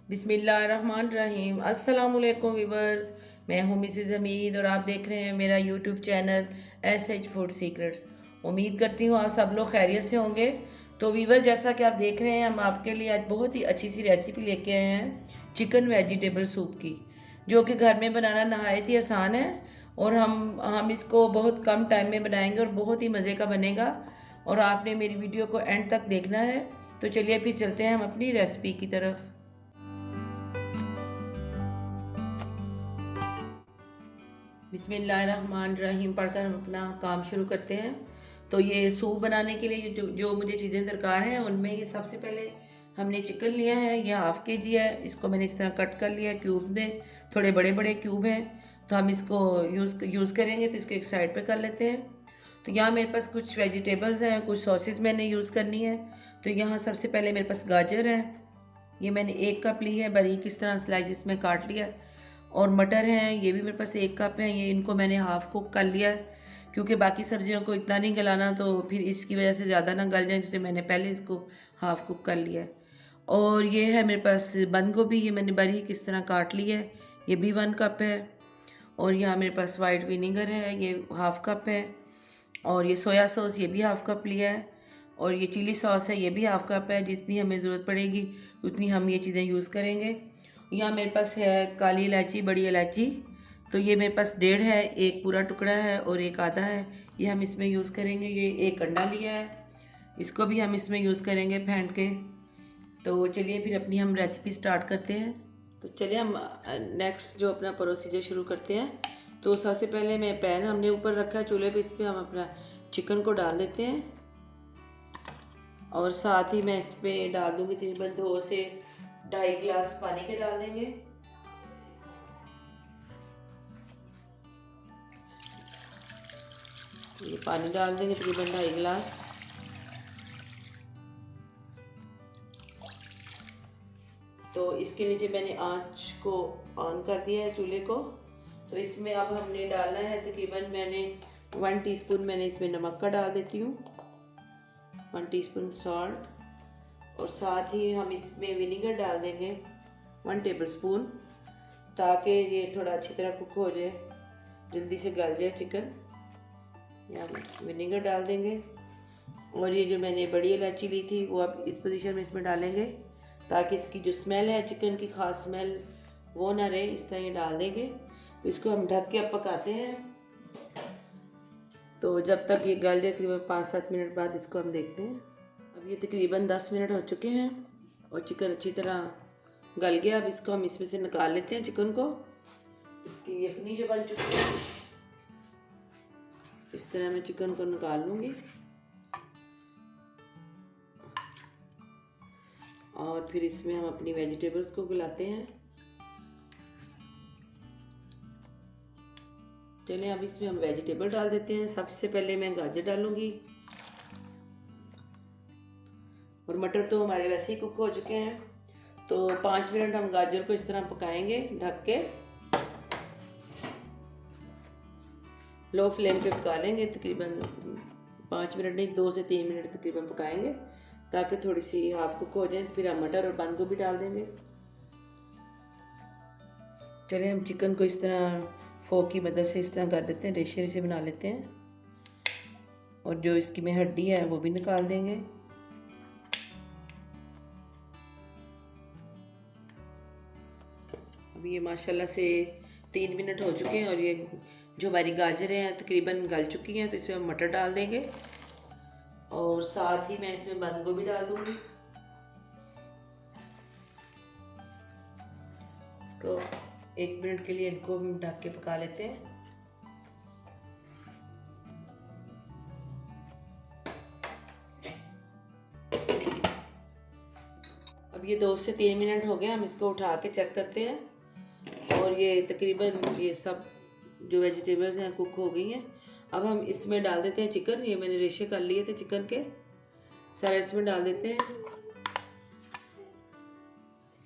बिस्मिल्लाहिर्रहमानिर्रहीम। अस्सलाम वालेकुम वीवर्स, मैं हूँ मिसेज़ हमीद और आप देख रहे हैं मेरा YouTube channel SH food secrets. उम्मीद करती हूँ आप सब लोग खैरियत से होंगे। तो वीवर्स, जैसा कि आप देख रहे हैं, हम आपके लिए आज बहुत ही अच्छी सी रेसिपी लेके आए हैं चिकन वेजिटेबल सूप की, जो कि घर में बनाना नहायत ही आसान है और हम इसको बहुत कम टाइम में बनाएंगे और बहुत ही मज़े का बनेगा। और आपने मेरी वीडियो को एंड तक देखना है। तो चलिए फिर चलते हैं हम अपनी रेसिपी की तरफ। बिस्मिल्लाहिर्रहमानिर्रहीम पढ़कर हम अपना काम शुरू करते हैं। तो ये सूप बनाने के लिए जो मुझे चीज़ें दरकार हैं, उनमें ये सबसे पहले हमने चिकन लिया है। ये हाफ़ केजी है। इसको मैंने इस तरह कट कर लिया है क्यूब में, थोड़े बड़े बड़े क्यूब हैं। तो हम इसको यूज़ करेंगे, तो इसको एक साइड पे कर लेते हैं। तो यहाँ मेरे पास कुछ वेजिटेबल्स हैं, कुछ सॉसेस मैंने यूज़ करनी है। तो यहाँ सबसे पहले मेरे पास गाजर है, ये मैंने 1 कप ली है, बारीक इस तरह स्लाइसिस में काट लिया। और मटर हैं, ये भी मेरे पास 1 कप है। ये इनको मैंने हाफ़ कुक कर लिया है, क्योंकि बाकी सब्जियों को इतना नहीं गलाना, तो फिर इसकी वजह से ज़्यादा ना गल जाए, जिससे मैंने पहले इसको हाफ़ कुक कर लिया है। और ये है मेरे पास बंद गोभी, ये मैंने बारीक इस तरह काट लिया है, ये भी 1 कप है। और यहाँ मेरे पास वाइट विनीगर है, ये हाफ़ कप है। और ये सोया सॉस, ये भी हाफ़ कप लिया है। और ये चिली सॉस है, ये भी हाफ़ कप है। जितनी हमें ज़रूरत पड़ेगी उतनी हम ये चीज़ें यूज़ करेंगे। यहाँ मेरे पास है काली इलायची, बड़ी इलायची, तो ये मेरे पास 1.5 है, एक पूरा टुकड़ा है और एक आधा है, ये हम इसमें यूज़ करेंगे। ये एक अंडा लिया है, इसको भी हम इसमें यूज़ करेंगे फेंट के। तो चलिए फिर अपनी हम रेसिपी स्टार्ट करते हैं। तो चलिए हम नेक्स्ट जो अपना प्रोसीजर शुरू करते हैं। तो सबसे पहले मैं पैन हमने ऊपर रखा है चूल्हे पे, इस पर हम अपना चिकन को डाल देते हैं। और साथ ही मैं इस पर डाल दूँगी तकरीबन 2 से 2.5 गिलास पानी के डाल देंगे। ये पानी डाल देंगे तकरीबन 2.5 गिलास। तो इसके नीचे मैंने आंच को ऑन कर दिया है चूल्हे को। तो इसमें अब हमने डालना है तकरीबन, मैंने 1 टीस्पून मैंने इसमें नमक का डाल देती हूँ, 1 टीस्पून सॉल्ट। और साथ ही हम इसमें विनीगर डाल देंगे 1 टेबल स्पून, ताकि ये थोड़ा अच्छी तरह कुक हो जाए, जल्दी से गल जाए चिकन। यहाँ विनीगर डाल देंगे। और ये जो मैंने बड़ी इलायची ली थी वो अब इस पोजीशन में इसमें डालेंगे, ताकि इसकी जो स्मेल है चिकन की, ख़ास स्मेल, वो ना रहे। इस तरह ये डाल देंगे। तो इसको हम ढक के अब पकाते हैं। तो जब तक ये गल जाए, तकरीबन 5-7 मिनट बाद इसको हम देखते हैं। अब ये तकरीबन 10 मिनट हो चुके हैं और चिकन अच्छी तरह गल गया। अब इसको हम इसमें से निकाल लेते हैं चिकन को। इसकी यखनी जो बन चुकी है, इस तरह मैं चिकन को निकाल लूँगी। और फिर इसमें हम अपनी वेजिटेबल्स को गलाते हैं। चलिए अब इसमें हम वेजिटेबल डाल देते हैं। सबसे पहले मैं गाजर डालूंगी। और मटर तो हमारे वैसे ही कुक हो चुके हैं। तो 5 मिनट हम गाजर को इस तरह पकाएंगे ढक के, लो फ्लेम पे पका लेंगे। तकरीबन 5 मिनट नहीं, 2 से 3 मिनट तकरीबन पकाएंगे, ताकि थोड़ी सी हाफ कुक हो जाए। फिर हम मटर और बंद गोभी डाल देंगे। चलिए हम चिकन को इस तरह फोक की मदद से इस तरह कर देते हैं, रेशे रेशे बना लेते हैं। और जो इसकी में हड्डी है वो भी निकाल देंगे। अब ये माशाल्लाह से 3 मिनट हो चुके हैं और ये जो हमारी गाजरें हैं तकरीबन गल चुकी हैं। तो इसमें हम मटर डाल देंगे और साथ ही मैं इसमें बंद गोभी डाल दूंगी। इसको 1 मिनट के लिए इनको हम ढक के पका लेते हैं। अब ये 2 से 3 मिनट हो गए, हम इसको उठा के चेक करते हैं। और ये तकरीबन ये सब जो वेजिटेबल्स हैं कुक हो गई हैं। अब हम इसमें डाल देते हैं चिकन। ये मैंने रेशे कर लिए थे चिकन के, सारे इसमें डाल देते हैं।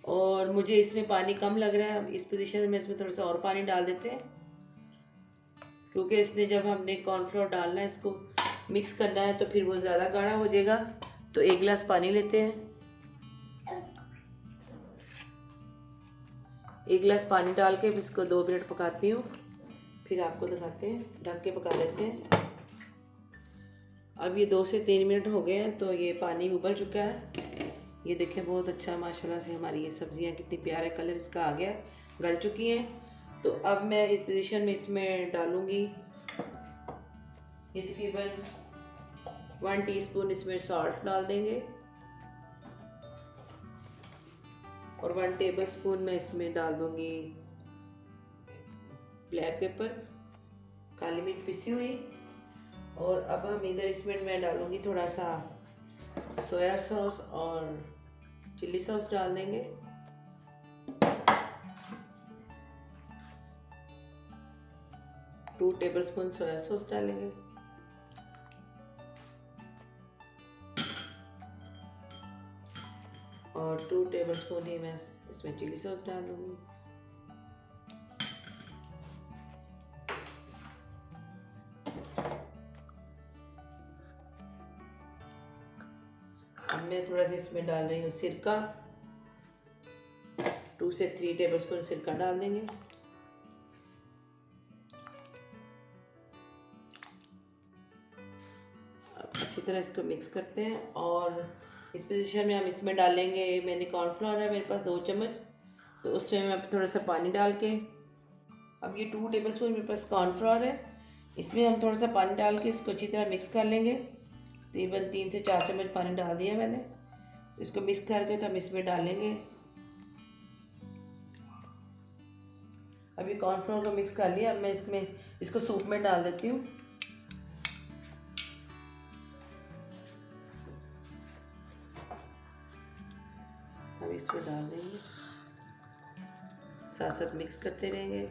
और मुझे इसमें पानी कम लग रहा है, इस पोजीशन में इसमें थोड़ा सा और पानी डाल देते हैं, क्योंकि इसने जब हमने कॉर्नफ्लोर डालना है, इसको मिक्स करना है, तो फिर वो ज़्यादा गाढ़ा हो जाएगा। तो 1 गिलास पानी लेते हैं। 1 गिलास पानी डाल के इसको 2 मिनट पकाती हूँ, फिर आपको दिखाते हैं। ढक के पका लेते हैं। अब ये 2 से 3 मिनट हो गए हैं, तो ये पानी उबल चुका है। ये देखें बहुत अच्छा माशाल्लाह से हमारी ये सब्जियां कितनी प्यारे कलर इसका आ गया है, गल चुकी हैं। तो अब मैं इस पोजीशन में इसमें डालूँगी ये तकरीबन 1 टीस्पून इसमें सॉल्ट डाल देंगे और 1 टेबल स्पून मैं इसमें डाल दूँगी ब्लैक पेपर, काली मिर्च पिसी हुई। और अब हम इधर इसमें मैं डालूँगी थोड़ा सा सोया सॉस और चिल्ली सॉस डाल देंगे। Two tablespoon soya sauce डालेंगे और 2 टेबल स्पून ही मैं इसमें चिली सॉस डाल दूँगी। अब मैं थोड़ा सा इसमें डाल रही हूँ सिरका, 2 से 3 टेबल स्पून सिरका डाल देंगे। अब अच्छी तरह इसको मिक्स करते हैं और इस पोजीशन में हम इसमें डालेंगे, मैंने कॉर्नफ्लोर है मेरे पास 2 चम्मच, तो उसमें मैं थोड़ा सा पानी डाल के, अब ये 2 टेबल स्पून मेरे पास कॉर्नफ्लोर है, इसमें हम थोड़ा सा पानी डाल के इसको अच्छी तरह मिक्स कर लेंगे। तकरीबन 3 से 4 चम्मच पानी डाल दिया मैंने। इसको मिक्स करके तो हम इसमें डालेंगे, अभी कॉर्नफ्लोर को मिक्स कर लिया। अब मैं इसमें इसको सूप में डाल देती हूँ। अब इसमें डाल देंगे, साथ साथ मिक्स करते रहेंगे।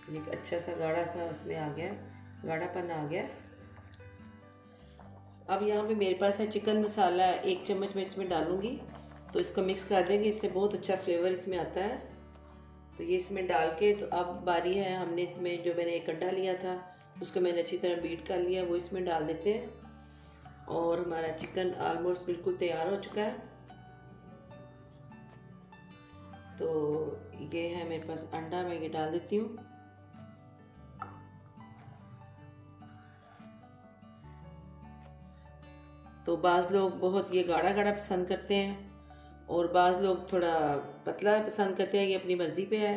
एक अच्छा सा गाढ़ा सा उसमें आ गया, गाढ़ापन आ गया। अब यहाँ पे मेरे पास है चिकन मसाला, 1 चम्मच मैं इसमें डालूँगी, तो इसको मिक्स कर देंगे, इससे बहुत अच्छा फ्लेवर इसमें आता है। तो ये इसमें डाल के, तो अब बारी है, हमने इसमें जो मैंने एक अंडा लिया था उसको मैंने अच्छी तरह बीट कर लिया, वो इसमें डाल देते हैं और हमारा चिकन ऑलमोस्ट बिल्कुल तैयार हो चुका है। तो ये है मेरे पास अंडा, मैं ये डाल देती हूँ। तो बाज़ लोग बहुत ये गाढ़ा गाढ़ा पसंद करते हैं और बाज़ लोग थोड़ा पतला पसंद करते हैं, ये अपनी मर्ज़ी पे है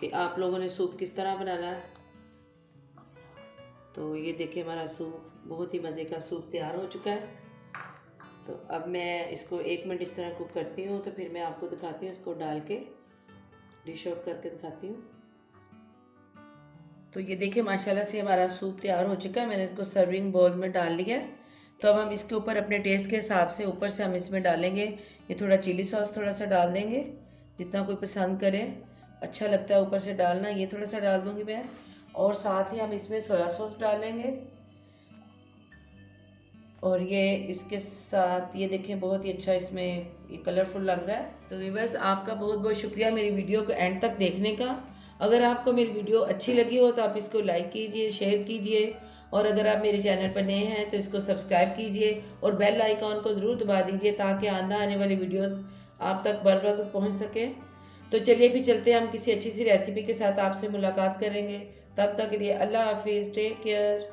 कि आप लोगों ने सूप किस तरह बनाना है। तो ये देखिए हमारा सूप, बहुत ही मज़े का सूप तैयार हो चुका है। तो अब मैं इसको 1 मिनट इस तरह कुक करती हूँ, तो फिर मैं आपको दिखाती हूँ, इसको डाल के डिश आउट करके दिखाती हूँ। तो ये देखिए माशाल्लाह से हमारा सूप तैयार हो चुका है, मैंने इसको सर्विंग बाउल में डाल लिया है। तो अब हम इसके ऊपर अपने टेस्ट के हिसाब से ऊपर से हम इसमें डालेंगे, ये थोड़ा चिली सॉस थोड़ा सा डाल देंगे, जितना कोई पसंद करे, अच्छा लगता है ऊपर से डालना, ये थोड़ा सा डाल दूँगी मैं। और साथ ही हम इसमें सोया सॉस डालेंगे और ये इसके साथ ये देखें बहुत ही अच्छा इसमें ये कलरफुल लग रहा है। तो व्यूअर्स आपका बहुत बहुत शुक्रिया मेरी वीडियो को एंड तक देखने का। अगर आपको मेरी वीडियो अच्छी लगी हो तो आप इसको लाइक कीजिए, शेयर कीजिए और अगर आप मेरे चैनल पर नए हैं तो इसको सब्सक्राइब कीजिए और बेल आइकॉन को ज़रूर दबा दीजिए ताकि आने वाली वीडियोस आप तक बर वक्त पहुँच सके। तो चलिए भी चलते हैं, हम किसी अच्छी सी रेसिपी के साथ आपसे मुलाकात करेंगे। तब तक के लिए अल्लाह हाफिज़, टेक केयर।